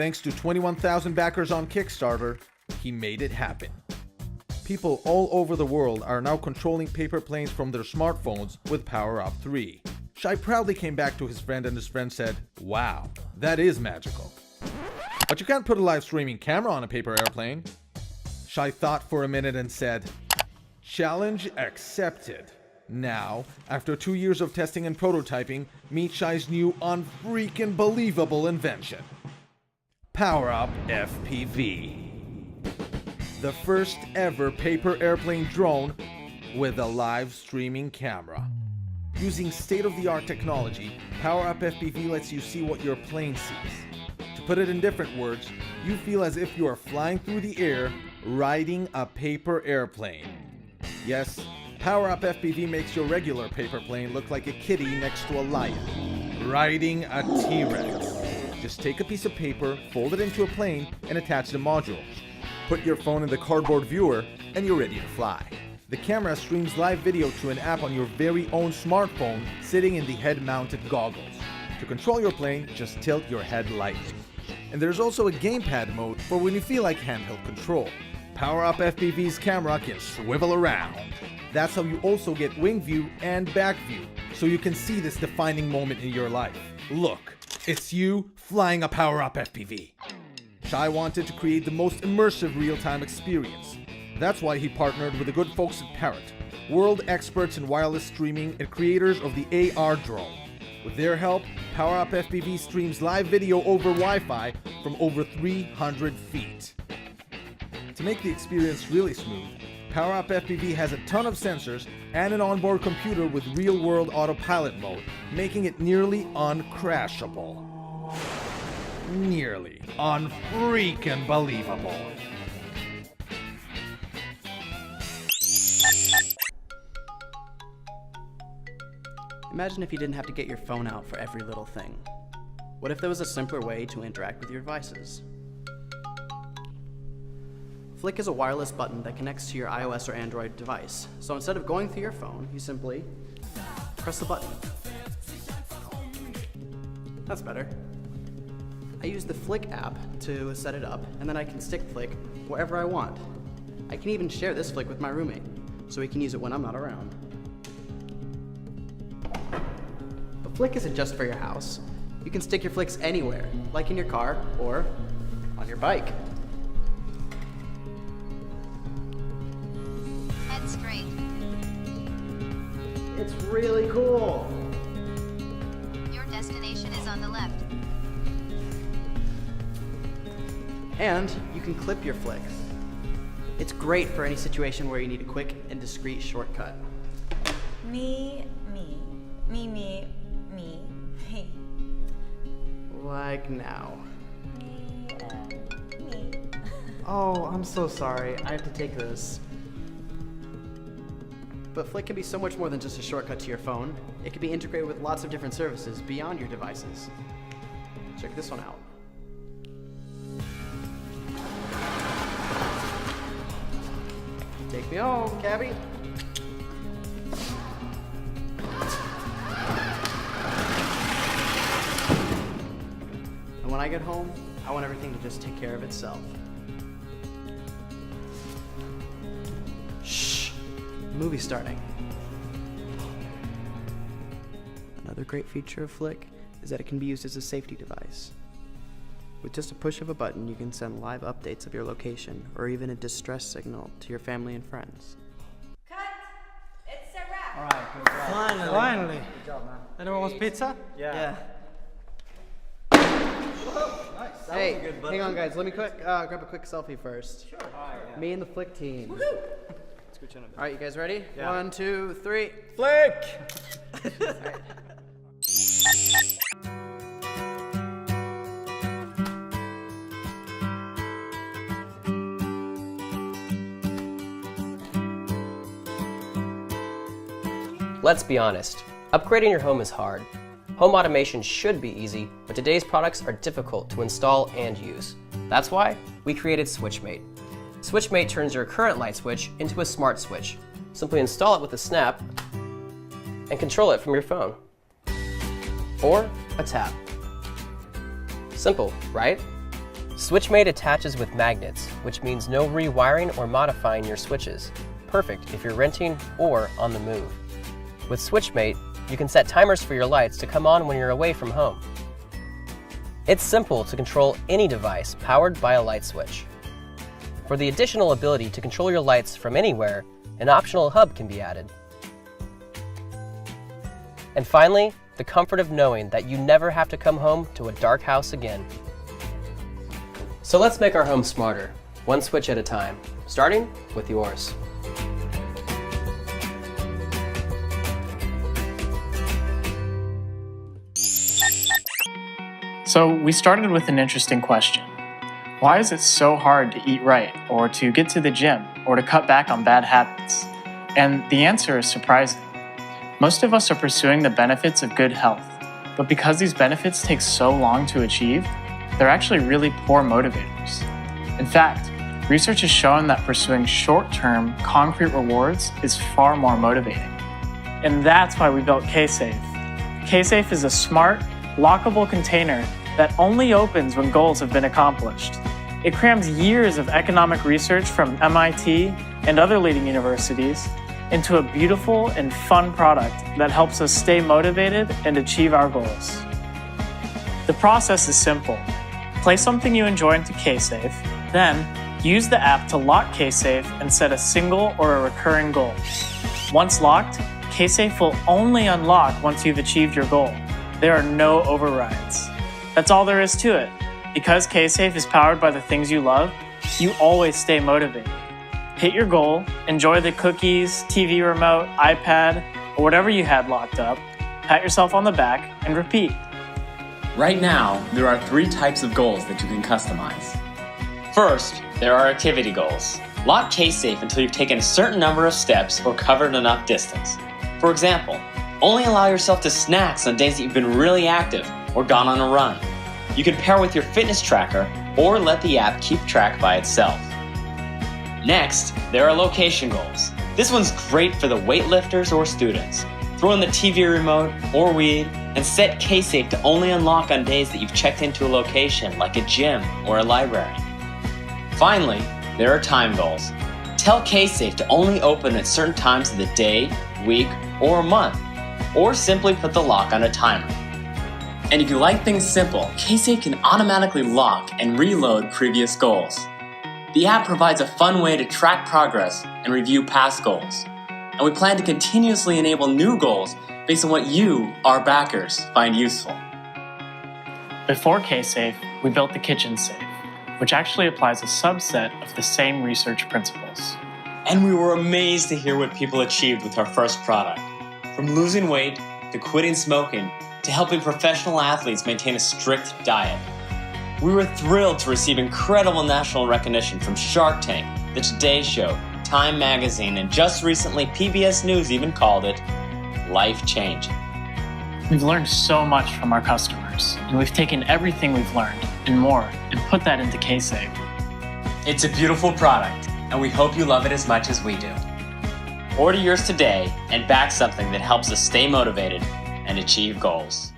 Thanks to 21,000 backers on Kickstarter, he made it happen. People all over the world are now controlling paper planes from their smartphones with PowerUp 3. Shai proudly came back to his friend and his friend said, "Wow, that is magical. But you can't put a live streaming camera on a paper airplane." Shai thought for a minute and said, "Challenge accepted." Now, after 2 years of testing and prototyping, meet Shai's new unfreaking believable invention. PowerUp FPV. The first ever paper airplane drone with a live streaming camera. Using state-of-the-art technology, PowerUp FPV lets you see what your plane sees. To put it in different words, you feel as if you are flying through the air, riding a paper airplane. Yes, PowerUp FPV makes your regular paper plane look like a kitty next to a lion, riding a T-Rex. Just take a piece of paper, fold it into a plane, and attach the module. Put your phone in the cardboard viewer, and you're ready to fly. The camera streams live video to an app on your very own smartphone sitting in the head-mounted goggles. To control your plane, just tilt your head lightly. And there's also a gamepad mode for when you feel like handheld control. PowerUp FPV's camera can swivel around. That's how you also get wing view and back view, so you can see this defining moment in your life. Look, it's you flying a PowerUp FPV. Shai wanted to create the most immersive real-time experience. That's why he partnered with the good folks at Parrot, world experts in wireless streaming and creators of the AR drone. With their help, PowerUp FPV streams live video over Wi-Fi from over 300 feet. To make the experience really smooth, PowerUp FPV has a ton of sensors and an onboard computer with real-world autopilot mode, making it nearly uncrashable. Nearly unfreaking believable. Imagine if you didn't have to get your phone out for every little thing. What if there was a simpler way to interact with your devices? Flick is a wireless button that connects to your iOS or Android device. So instead of going through your phone, you simply press the button. That's better. I use the Flick app to set it up, and then I can stick Flick wherever I want. I can even share this Flick with my roommate, so he can use it when I'm not around. But Flick isn't just for your house. You can stick your Flicks anywhere, like in your car or on your bike. Head straight. It's really cool. Your destination is on the left. And you can clip your Flicks. It's great for any situation where you need a quick and discreet shortcut. Me. Like now. Me. Oh, I'm so sorry. I have to take this. But Flick can be so much more than just a shortcut to your phone. It can be integrated with lots of different services beyond your devices. Check this one out. Take me home, Cabby. And when I get home, I want everything to just take care of itself. Shh! Movie's starting. Another great feature of Flick is that it can be used as a safety device. With just a push of a button, you can send live updates of your location or even a distress signal to your family and friends. Cut! It's a wrap! Alright, good job. Finally. Good job, man. Anyone wants pizza? Yeah. Nice. That Hey, was a good button. hang on guys, let me grab a quick selfie first. Sure. Alright, yeah. Me and the Flick team. Let's go chin a bit. Alright, you guys ready? Yeah. 1, 2, 3. Flick! Let's be honest, upgrading your home is hard. Home automation should be easy, but today's products are difficult to install and use. That's why we created SwitchMate. SwitchMate turns your current light switch into a smart switch. Simply install it with a snap and control it from your phone. Or a tap. Simple, right? SwitchMate attaches with magnets, which means no rewiring or modifying your switches. Perfect if you're renting or on the move. With SwitchMate, you can set timers for your lights to come on when you're away from home. It's simple to control any device powered by a light switch. For the additional ability to control your lights from anywhere, an optional hub can be added. And finally, the comfort of knowing that you never have to come home to a dark house again. So let's make our home smarter, one switch at a time, starting with yours. So we started with an interesting question. Why is it so hard to eat right, or to get to the gym, or to cut back on bad habits? And the answer is surprising. Most of us are pursuing the benefits of good health, but because these benefits take so long to achieve, they're actually really poor motivators. In fact, research has shown that pursuing short-term, concrete rewards is far more motivating. And that's why we built K-Safe. K-Safe is a smart, lockable container that only opens when goals have been accomplished. It crams years of economic research from MIT and other leading universities into a beautiful and fun product that helps us stay motivated and achieve our goals. The process is simple. Place something you enjoy into K-Safe, then use the app to lock K-Safe and set a single or a recurring goal. Once locked, K-Safe will only unlock once you've achieved your goal. There are no overrides. That's all there is to it. Because K-Safe is powered by the things you love, you always stay motivated. Hit your goal, enjoy the cookies, TV remote, iPad, or whatever you had locked up, pat yourself on the back, and repeat. Right now, there are 3 types of goals that you can customize. First, there are activity goals. Lock K-Safe until you've taken a certain number of steps or covered enough distance. For example, only allow yourself to snacks on days that you've been really active or gone on a run. You can pair with your fitness tracker or let the app keep track by itself. Next, there are location goals. This one's great for the weightlifters or students. Throw in the TV remote or weed and set K-Safe to only unlock on days that you've checked into a location like a gym or a library. Finally, there are time goals. Tell K-Safe to only open at certain times of the day, week, or month, or simply put the lock on a timer. And if you like things simple, K-Safe can automatically lock and reload previous goals. The app provides a fun way to track progress and review past goals. And we plan to continuously enable new goals based on what you, our backers, find useful. Before K-Safe, we built the Kitchen Safe, which actually applies a subset of the same research principles. And we were amazed to hear what people achieved with our first product. From losing weight, to quitting smoking, to helping professional athletes maintain a strict diet. We were thrilled to receive incredible national recognition from Shark Tank, The Today Show, Time Magazine, and just recently PBS News even called it life-changing. We've learned so much from our customers, and we've taken everything we've learned and more and put that into K-Safe. It's a beautiful product, and we hope you love it as much as we do. Order yours today and back something that helps us stay motivated and achieve goals.